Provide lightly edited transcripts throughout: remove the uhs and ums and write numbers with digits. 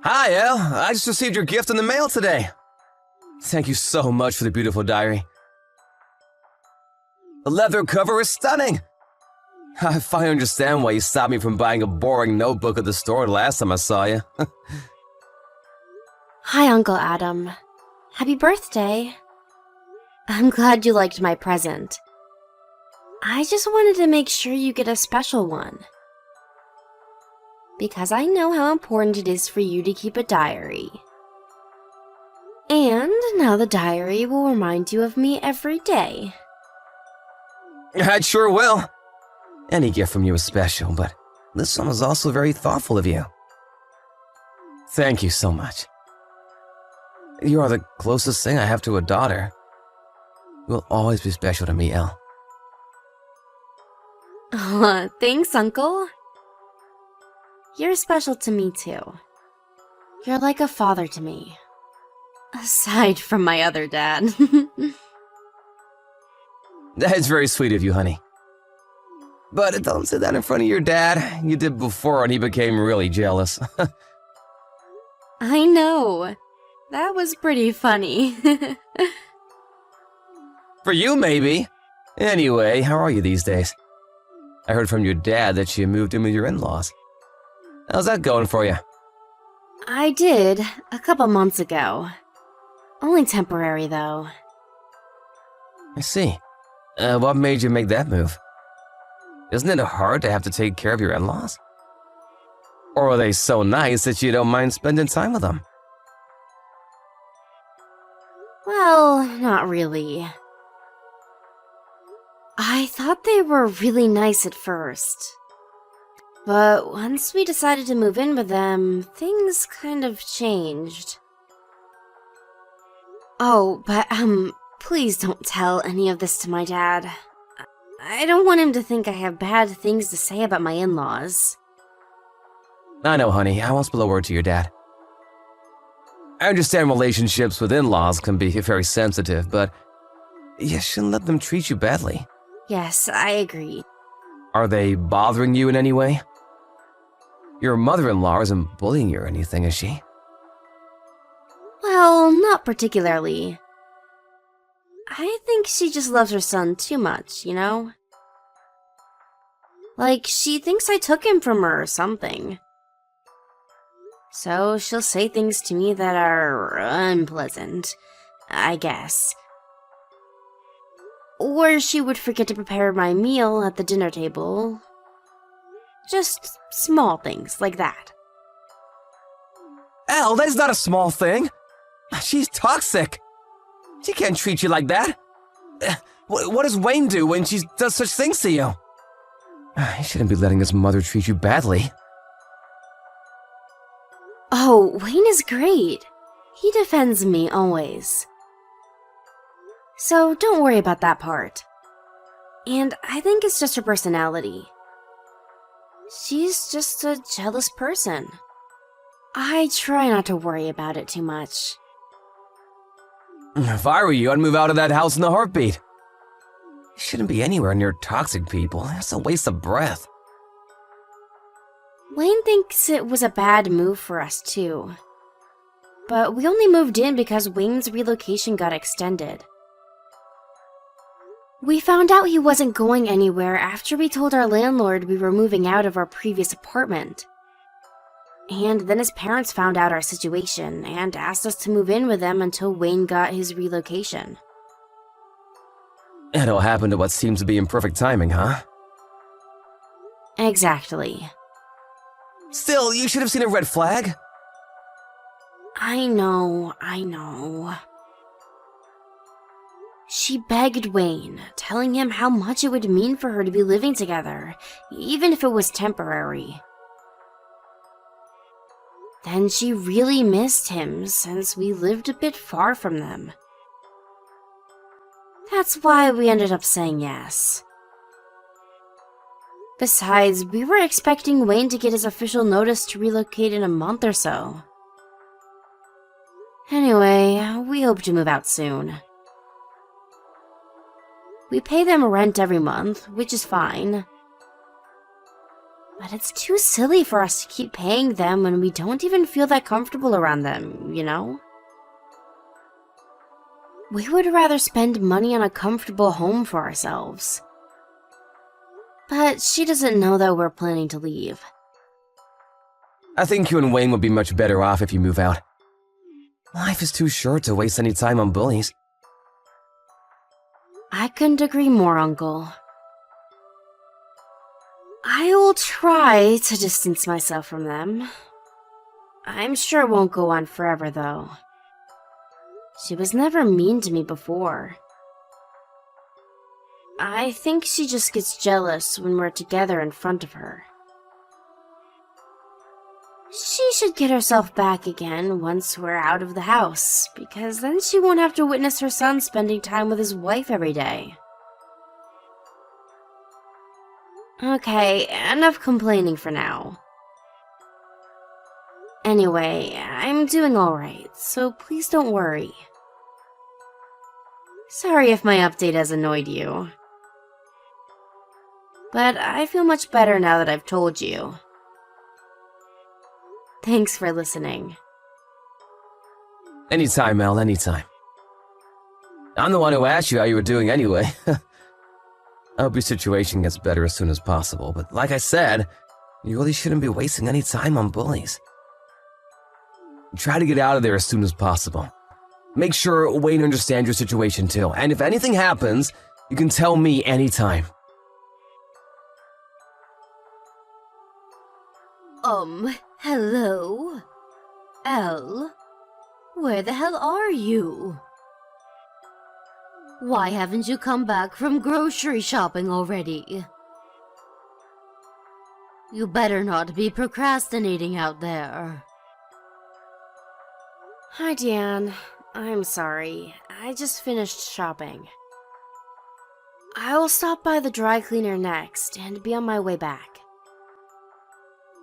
Hi, Elle. I just received your gift in the mail today. Thank you so much for the beautiful diary. The leather cover is stunning. I finally understand why you stopped me from buying a boring notebook at the store the last time I saw you. Hi, Uncle Adam. Happy birthday. I'm glad you liked my present. I just wanted to make sure you get a special one. Because I know how important it is for you to keep a diary. And now the diary will remind you of me every day. I sure will. Any gift from you is special, but this one was also very thoughtful of you. Thank you so much. You are the closest thing I have to a daughter. You will always be special to me, Elle. Aw, thanks, Uncle. You're special to me, too. You're like a father to me. Aside from my other dad. That's very sweet of you, honey. But don't say that in front of your dad. You did before and he became really jealous. I know. That was pretty funny. For you, maybe. Anyway, how are you these days? I heard from your dad that you moved in with your in-laws. How's that going for you? I did, a couple months ago. Only temporary, though. I see. What made you make that move? Isn't it hard to have to take care of your in-laws? Or are they so nice that you don't mind spending time with them? Well, not really. I thought they were really nice at first. But once we decided to move in with them, things kind of changed. Oh, but, please don't tell any of this to my dad. I don't want him to think I have bad things to say about my in-laws. I know, honey. I won't spill a word to your dad. I understand relationships with in-laws can be very sensitive, but you shouldn't let them treat you badly. Yes, I agree. Are they bothering you in any way? Your mother-in-law isn't bullying you or anything, is she? Well, not particularly. I think she just loves her son too much, you know? Like, she thinks I took him from her or something. So she'll say things to me that are unpleasant, I guess. Or she would forget to prepare my meal at the dinner table. Just small things like that. Elle, that's not a small thing. She's toxic. She can't treat you like that. What does Wayne do when she does such things to you? He shouldn't be letting his mother treat you badly. Oh, Wayne is great. He defends me always. So don't worry about that part. And I think it's just her personality. She's just a jealous person. I try not to worry about it too much. If I were you, I'd move out of that house in a heartbeat. You shouldn't be anywhere near toxic people. It's a waste of breath. Wayne thinks it was a bad move for us too. But we only moved in because Wayne's relocation got extended. We found out he wasn't going anywhere after we told our landlord we were moving out of our previous apartment. And then his parents found out our situation and asked us to move in with them until Wayne got his relocation. It all happened at what seems to be in perfect timing, huh? Exactly. Still, you should have seen a red flag. I know. She begged Wayne, telling him how much it would mean for her to be living together, even if it was temporary. Then she really missed him since we lived a bit far from them. That's why we ended up saying yes. Besides, we were expecting Wayne to get his official notice to relocate in a month or so. Anyway, we hope to move out soon. We pay them rent every month, which is fine. But it's too silly for us to keep paying them when we don't even feel that comfortable around them, you know? We would rather spend money on a comfortable home for ourselves. But she doesn't know that we're planning to leave. I think you and Wayne would be much better off if you move out. Life is too short to waste any time on bullies. I couldn't agree more, Uncle. I will try to distance myself from them. I'm sure it won't go on forever, though. She was never mean to me before. I think she just gets jealous when we're together in front of her. She should get herself back again once we're out of the house, because then she won't have to witness her son spending time with his wife every day. Okay, enough complaining for now. Anyway, I'm doing alright, so please don't worry. Sorry if my update has annoyed you. But I feel much better now that I've told you. Thanks for listening. Anytime, Mel, anytime. I'm the one who asked you how you were doing anyway. I hope your situation gets better as soon as possible, but like I said, you really shouldn't be wasting any time on bullies. Try to get out of there as soon as possible. Make sure Wayne understands your situation too, and if anything happens, you can tell me anytime. Hello? Elle? Where the hell are you? Why haven't you come back from grocery shopping already? You better not be procrastinating out there. Hi, Diane. I'm sorry. I just finished shopping. I will stop by the dry cleaner next and be on my way back.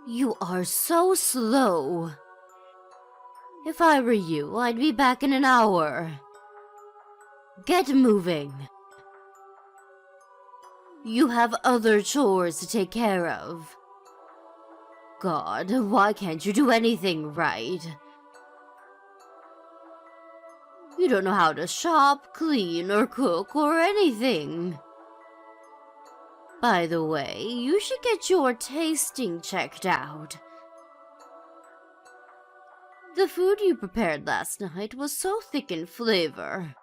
You are so slow. If I were you, I'd be back in an hour. Get moving. You have other chores to take care of. God, why can't you do anything right? You don't know how to shop, clean, or cook, or anything. By the way, you should get your tasting checked out. The food you prepared last night was so thick in flavor.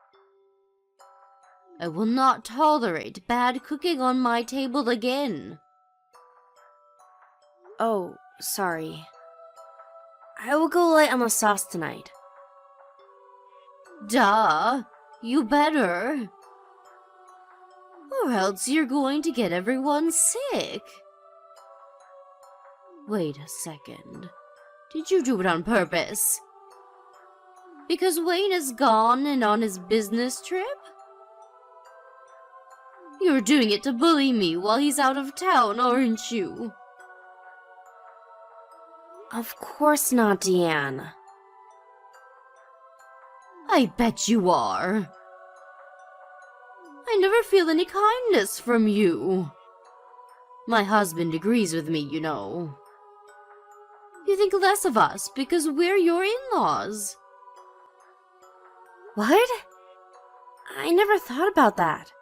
I will not tolerate bad cooking on my table again. Oh, sorry. I will go light on the sauce tonight. Duh, you better. Or else you're going to get everyone sick. Wait a second. Did you do it on purpose? Because Wayne is gone and on his business trip? You're doing it to bully me while he's out of town, aren't you? Of course not, Deanne. I bet you are. I never feel any kindness from you. My husband agrees with me, you know. You think less of us because we're your in-laws. What? I never thought about that.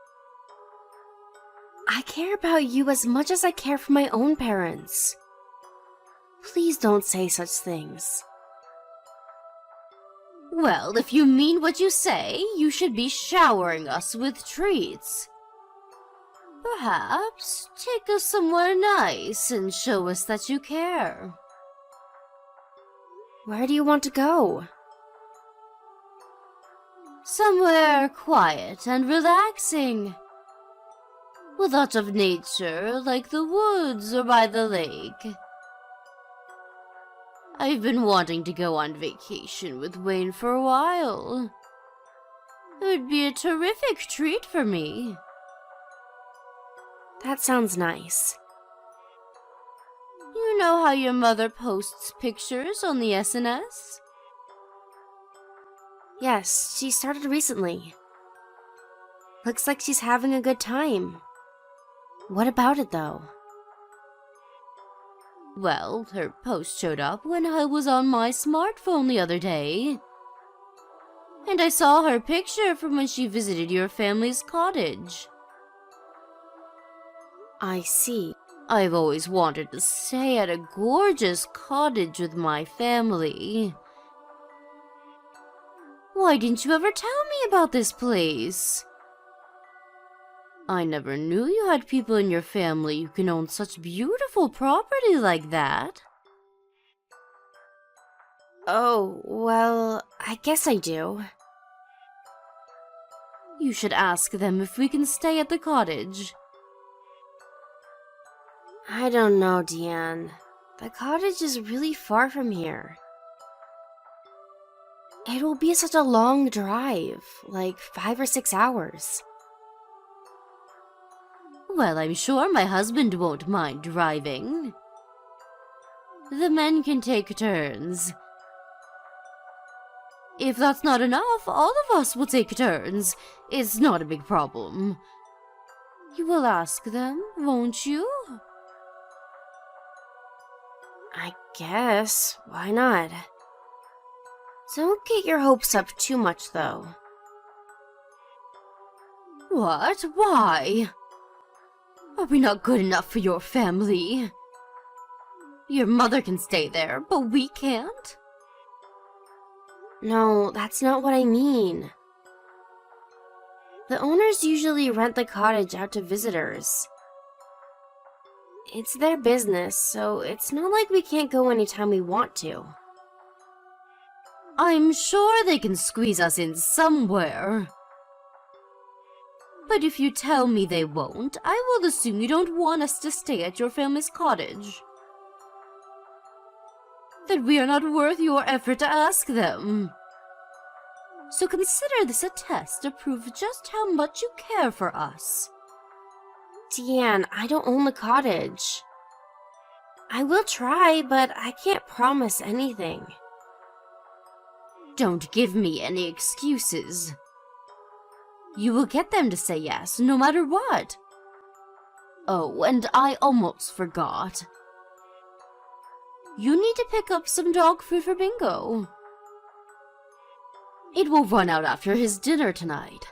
I care about you as much as I care for my own parents. Please don't say such things. Well, if you mean what you say, you should be showering us with treats. Perhaps take us somewhere nice and show us that you care. Where do you want to go? Somewhere quiet and relaxing. With lots of nature, like the woods or by the lake. I've been wanting to go on vacation with Wayne for a while. It would be a terrific treat for me. That sounds nice. You know how your mother posts pictures on the SNS? Yes, she started recently. Looks like she's having a good time. What about it, though? Well, her post showed up when I was on my smartphone the other day. And I saw her picture from when she visited your family's cottage. I see. I've always wanted to stay at a gorgeous cottage with my family. Why didn't you ever tell me about this place? I never knew you had people in your family who can own such beautiful property like that. Oh, well, I guess I do. You should ask them if we can stay at the cottage. I don't know, Deanne. The cottage is really far from here. It will be such a long drive, like 5 or 6 hours. Well, I'm sure my husband won't mind driving. The men can take turns. If that's not enough, all of us will take turns. It's not a big problem. You will ask them, won't you? I guess. Why not? Don't get your hopes up too much, though. What? Why? Are we not good enough for your family? Your mother can stay there, but we can't? No, that's not what I mean. The owners usually rent the cottage out to visitors. It's their business, so it's not like we can't go anytime we want to. I'm sure they can squeeze us in somewhere. But if you tell me they won't, I will assume you don't want us to stay at your family's cottage. That we are not worth your effort to ask them. So consider this a test to prove just how much you care for us. Deanne, I don't own the cottage. I will try, but I can't promise anything. Don't give me any excuses. You will get them to say yes, no matter what. Oh, and I almost forgot. You need to pick up some dog food for Bingo. It will run out after his dinner tonight.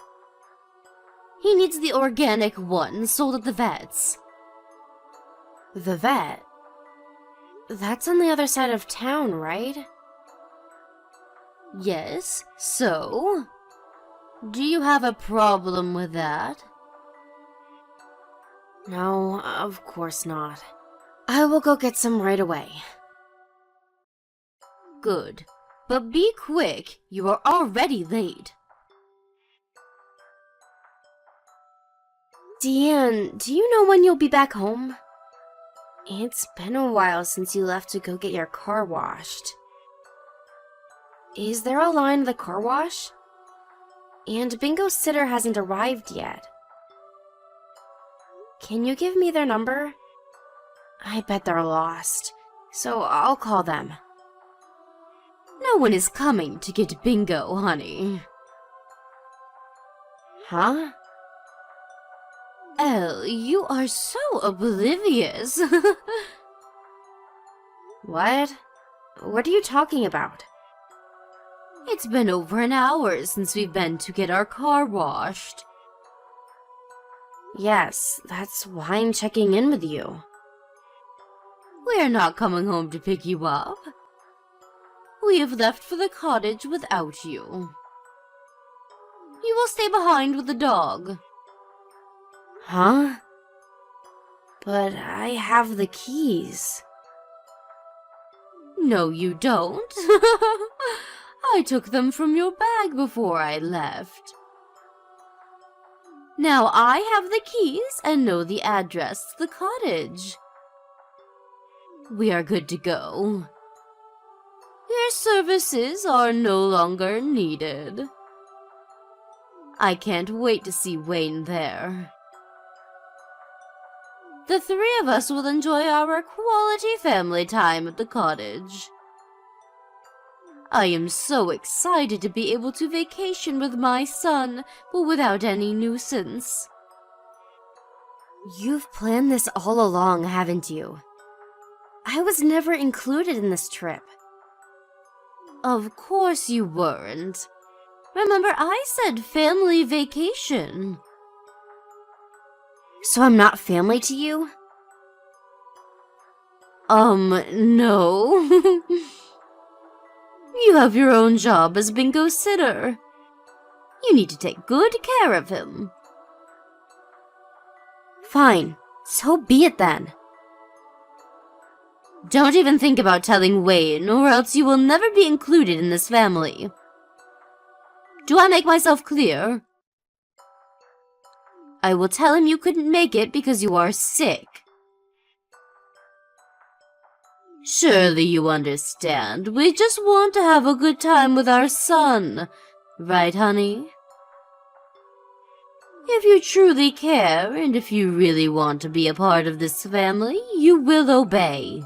He needs the organic one sold at the vet's. The vet? That's on the other side of town, right? Yes, so? Do you have a problem with that? No, of course not. I will go get some right away. Good. But be quick, you are already late. Deanne, do you know when you'll be back home? It's been a while since you left to go get your car washed. Is there a line at the car wash? And Bingo's sitter hasn't arrived yet. Can you give me their number? I bet they're lost, so I'll call them. No one is coming to get Bingo, honey. Huh? Elle, you are so oblivious. What? What are you talking about? It's been over an hour since we've been to get our car washed. Yes, that's why I'm checking in with you. We're not coming home to pick you up. We have left for the cottage without you. You will stay behind with the dog. Huh? But I have the keys. No, you don't. I took them from your bag before I left. Now I have the keys and know the address to the cottage. We are good to go. Your services are no longer needed. I can't wait to see Wayne there. The three of us will enjoy our quality family time at the cottage. I am so excited to be able to vacation with my son, but without any nuisance. You've planned this all along, haven't you? I was never included in this trip. Of course you weren't. Remember, I said family vacation. So I'm not family to you? No. You have your own job as bingo sitter. You need to take good care of him. Fine, so be it then. Don't even think about telling Wayne, or else you will never be included in this family. Do I make myself clear? I will tell him you couldn't make it because you are sick. Surely you understand. We just want to have a good time with our son. Right, honey? If you truly care, and if you really want to be a part of this family, you will obey.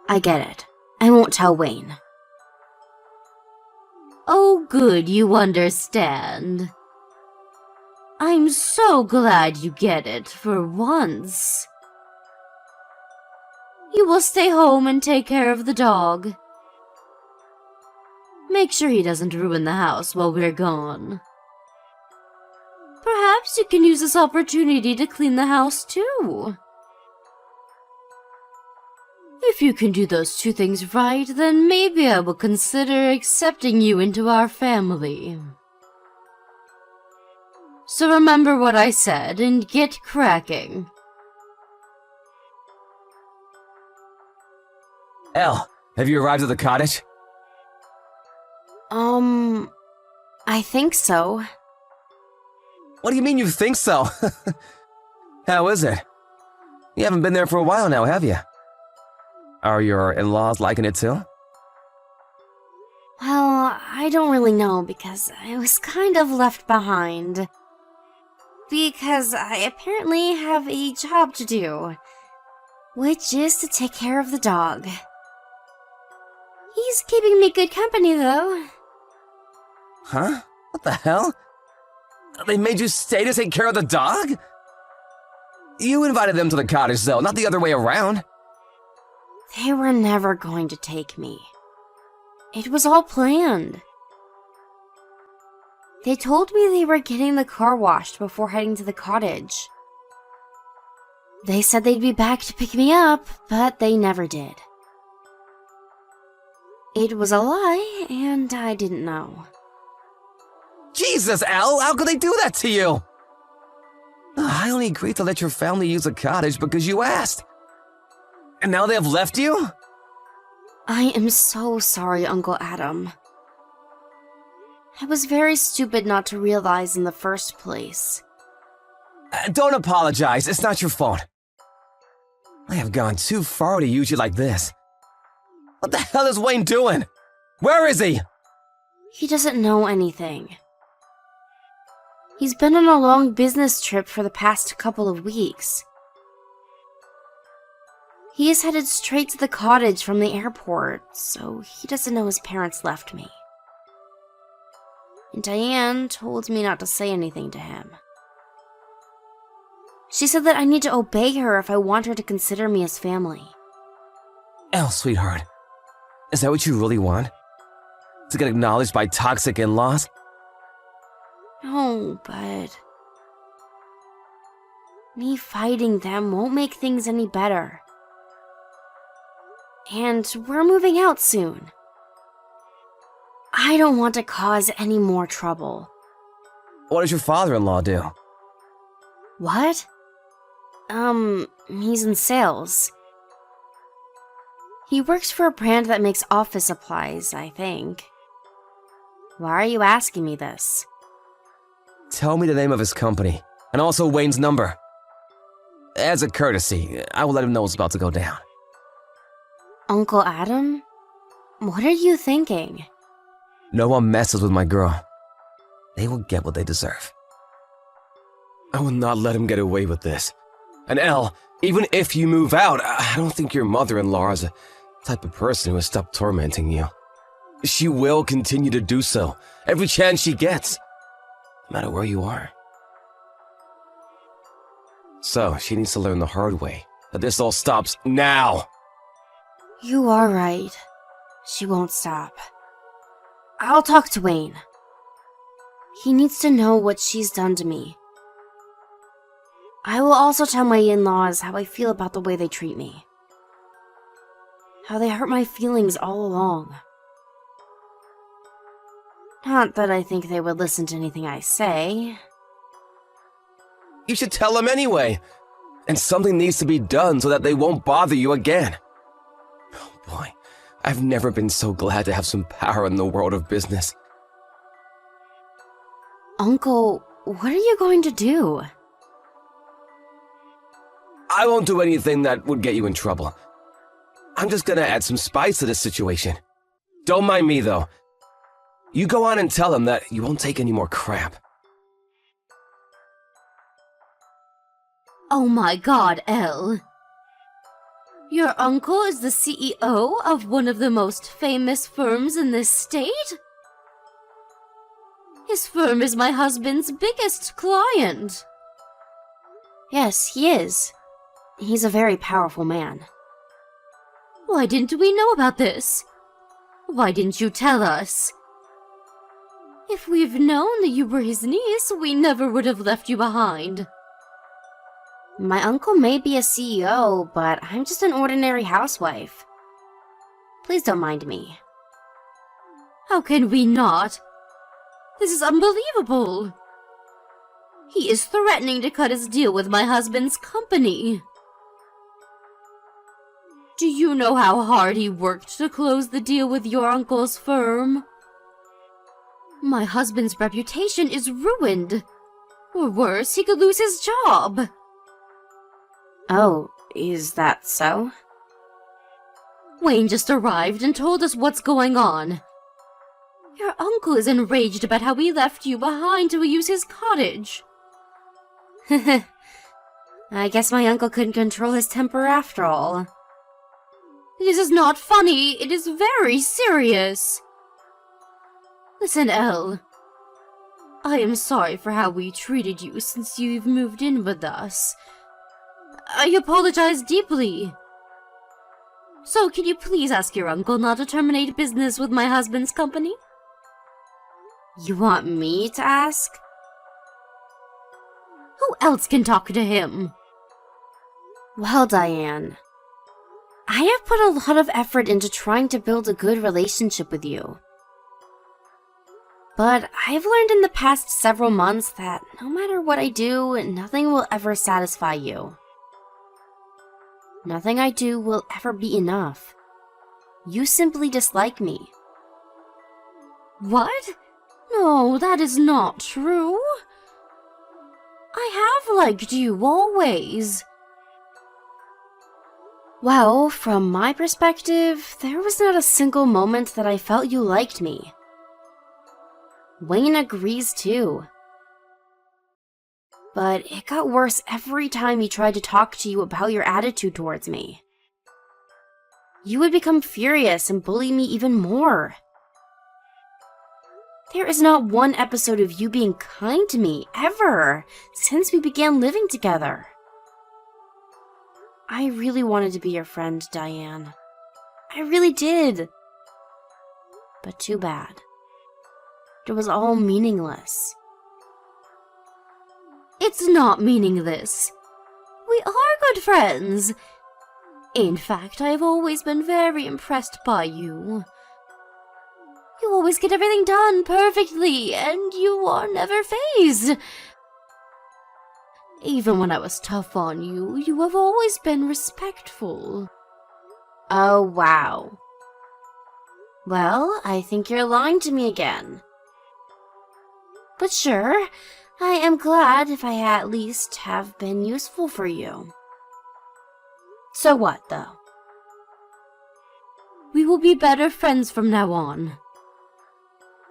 I get it. I won't tell Wayne. Oh, good, you understand. I'm so glad you get it, for once. You will stay home and take care of the dog. Make sure he doesn't ruin the house while we're gone. Perhaps you can use this opportunity to clean the house too. If you can do those two things right, then maybe I will consider accepting you into our family. So remember what I said and get cracking. Elle, have you arrived at the cottage? I think so. What do you mean you think so? How is it? You haven't been there for a while now, have you? Are your in-laws liking it too? Well, I don't really know because I was kind of left behind. Because I apparently have a job to do, which is to take care of the dog. He's keeping me good company, though. Huh? What the hell? They made you stay to take care of the dog? You invited them to the cottage, though, not the other way around. They were never going to take me. It was all planned. They told me they were getting the car washed before heading to the cottage. They said they'd be back to pick me up, but they never did. It was a lie, and I didn't know. Jesus, Elle, how could they do that to you? I only agreed to let your family use the cottage because you asked. And now they have left you? I am so sorry, Uncle Adam. I was very stupid not to realize in the first place. Don't apologize, it's not your fault. I have gone too far to use you like this. What the hell is Wayne doing? Where is he? He doesn't know anything. He's been on a long business trip for the past couple of weeks. He is headed straight to the cottage from the airport, so he doesn't know his parents left me. And Diane told me not to say anything to him. She said that I need to obey her if I want her to consider me as family. Elle, sweetheart, is that what you really want? To get acknowledged by toxic in-laws? No, but me fighting them won't make things any better. And we're moving out soon. I don't want to cause any more trouble. What does your father-in-law do? What? He's in sales. He works for a brand that makes office supplies, I think. Why are you asking me this? Tell me the name of his company, and also Wayne's number. As a courtesy, I will let him know what's about to go down. Uncle Adam? What are you thinking? No one messes with my girl. They will get what they deserve. I will not let him get away with this. And Elle, even if you move out, I don't think your mother-in-law is the type of person who will stop tormenting you. She will continue to do so, every chance she gets, no matter where you are. So, she needs to learn the hard way that this all stops now. You are right. She won't stop. I'll talk to Wayne. He needs to know what she's done to me. I will also tell my in-laws how I feel about the way they treat me. How they hurt my feelings all along. Not that I think they would listen to anything I say. You should tell them anyway. And something needs to be done so that they won't bother you again. Oh boy, I've never been so glad to have some power in the world of business. Uncle, what are you going to do? I won't do anything that would get you in trouble. I'm just gonna add some spice to this situation. Don't mind me, though. You go on and tell them that you won't take any more crap. Oh my god, Elle. Your uncle is the CEO of one of the most famous firms in this state? His firm is my husband's biggest client. Yes, he is. He's a very powerful man. Why didn't we know about this? Why didn't you tell us? If we've known that you were his niece, we never would have left you behind. My uncle may be a CEO, but I'm just an ordinary housewife. Please don't mind me. How can we not? This is unbelievable. He is threatening to cut his deal with my husband's company. Do you know how hard he worked to close the deal with your uncle's firm? My husband's reputation is ruined. Or worse, he could lose his job. Oh, is that so? Wayne just arrived and told us what's going on. Your uncle is enraged about how we left you behind to use his cottage. I guess my uncle couldn't control his temper after all. This is not funny, it is very serious. Listen, Elle. I am sorry for how we treated you since you've moved in with us. I apologize deeply. So, can you please ask your uncle not to terminate business with my husband's company? You want me to ask? Who else can talk to him? Well, Diane, I have put a lot of effort into trying to build a good relationship with you. But I've learned in the past several months that no matter what I do, nothing will ever satisfy you. Nothing I do will ever be enough. You simply dislike me. What? No, that is not true. I have liked you always. Well, from my perspective, there was not a single moment that I felt you liked me. Wayne agrees too. But it got worse every time he tried to talk to you about your attitude towards me. You would become furious and bully me even more. There is not one episode of you being kind to me, ever, since we began living together. I really wanted to be your friend, Diane. I really did. But too bad. It was all meaningless. It's not meaningless. We are good friends. In fact, I have always been very impressed by you. You always get everything done perfectly, and you are never fazed. Even when I was tough on you, you have always been respectful. Oh, wow. Well, I think you're lying to me again. But sure, I am glad if I at least have been useful for you. So what, though? We will be better friends from now on.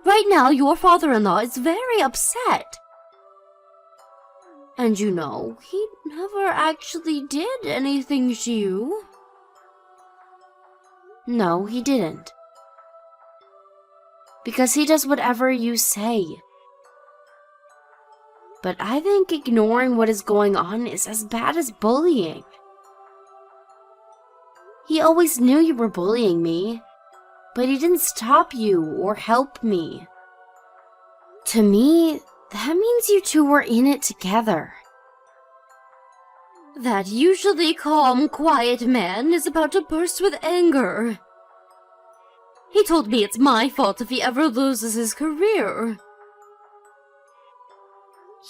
Right now, your father-in-law is very upset. And you know, he never actually did anything to you. No, he didn't. Because he does whatever you say. But I think ignoring what is going on is as bad as bullying. He always knew you were bullying me, but he didn't stop you or help me. To me, that means you two were in it together. That usually calm, quiet man is about to burst with anger. He told me it's my fault if he ever loses his career.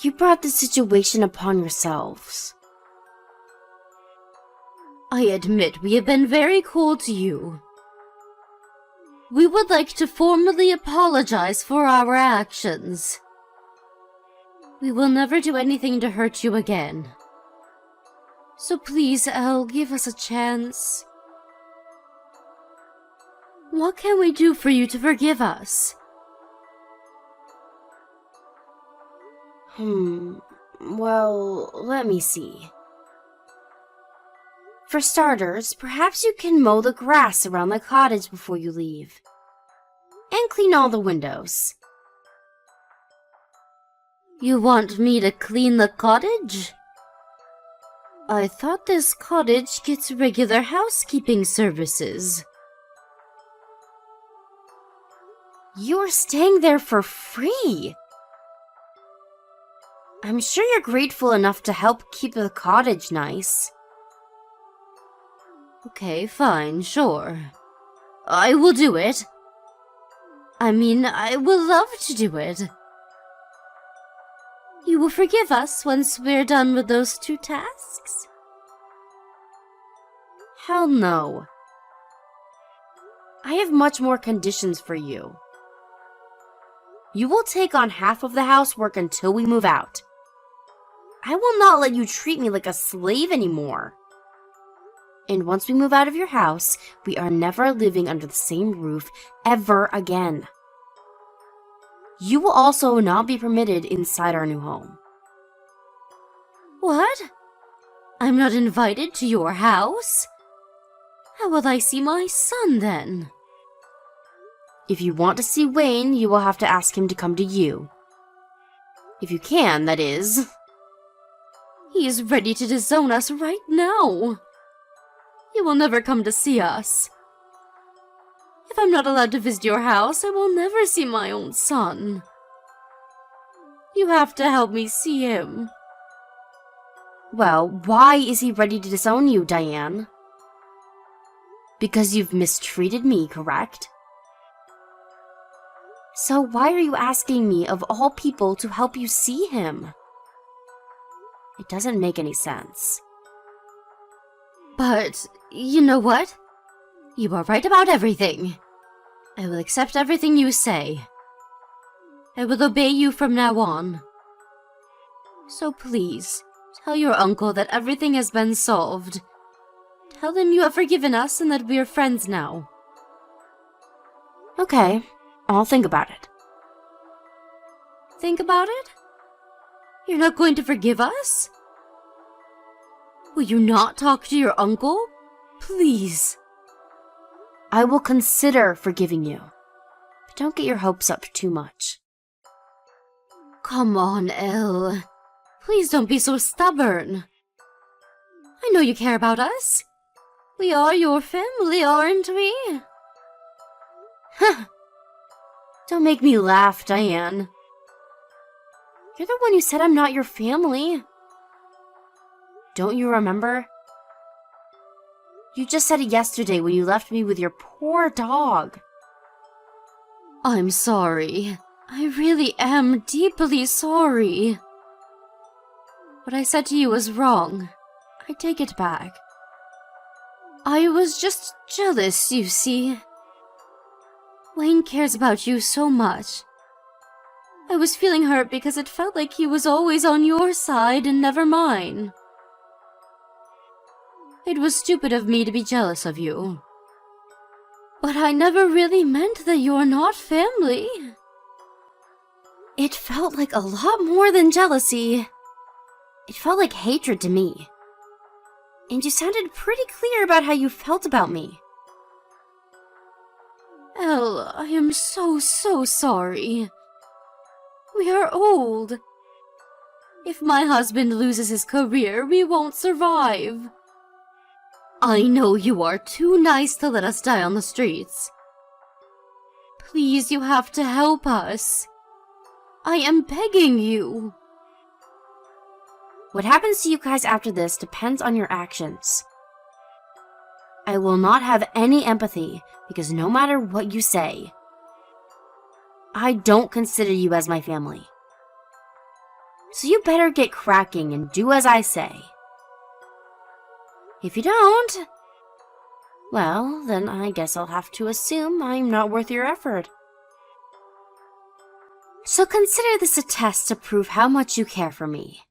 You brought the situation upon yourselves. I admit we have been very cold to you. We would like to formally apologize for our actions. We will never do anything to hurt you again. So please, Elle, give us a chance. What can we do for you to forgive us? Well, let me see. For starters, perhaps you can mow the grass around the cottage before you leave. And clean all the windows. You want me to clean the cottage? I thought this cottage gets regular housekeeping services. You're staying there for free. I'm sure you're grateful enough to help keep the cottage nice. Okay, fine, sure. I will do it. I mean, I would love to do it. You will forgive us once we're done with those 2 tasks? Hell no. I have much more conditions for you. You will take on half of the housework until we move out. I will not let you treat me like a slave anymore. And once we move out of your house, we are never living under the same roof ever again. You will also not be permitted inside our new home. What? I'm not invited to your house? How will I see my son then? If you want to see Wayne, you will have to ask him to come to you. If you can, that is. He is ready to disown us right now. He will never come to see us. If I'm not allowed to visit your house, I will never see my own son. You have to help me see him. Well, why is he ready to disown you, Diane? Because you've mistreated me, correct? So why are you asking me, of all people, to help you see him? It doesn't make any sense. But, you know what? You are right about everything. I will accept everything you say. I will obey you from now on. So please, tell your uncle that everything has been solved. Tell him you have forgiven us and that we are friends now. Okay, I'll think about it. Think about it? You're not going to forgive us? Will you not talk to your uncle? Please. I will consider forgiving you. But don't get your hopes up too much. Come on, Elle. Please don't be so stubborn. I know you care about us. We are your family, aren't we? Huh. Don't make me laugh, Diane. You're the one who said I'm not your family. Don't you remember? You just said it yesterday when you left me with your poor dog. I'm sorry. I really am deeply sorry. What I said to you was wrong. I take it back. I was just jealous, you see. Wayne cares about you so much. I was feeling hurt because it felt like he was always on your side and never mine. It was stupid of me to be jealous of you. But I never really meant that you're not family. It felt like a lot more than jealousy. It felt like hatred to me. And you sounded pretty clear about how you felt about me. Elle, I am so sorry. We are old. If my husband loses his career, we won't survive. I know you are too nice to let us die on the streets. Please, you have to help us. I am begging you. What happens to you guys after this depends on your actions. I will not have any empathy because no matter what you say, I don't consider you as my family. So you better get cracking and do as I say. If you don't, well, then I guess I'll have to assume I'm not worth your effort. So consider this a test to prove how much you care for me.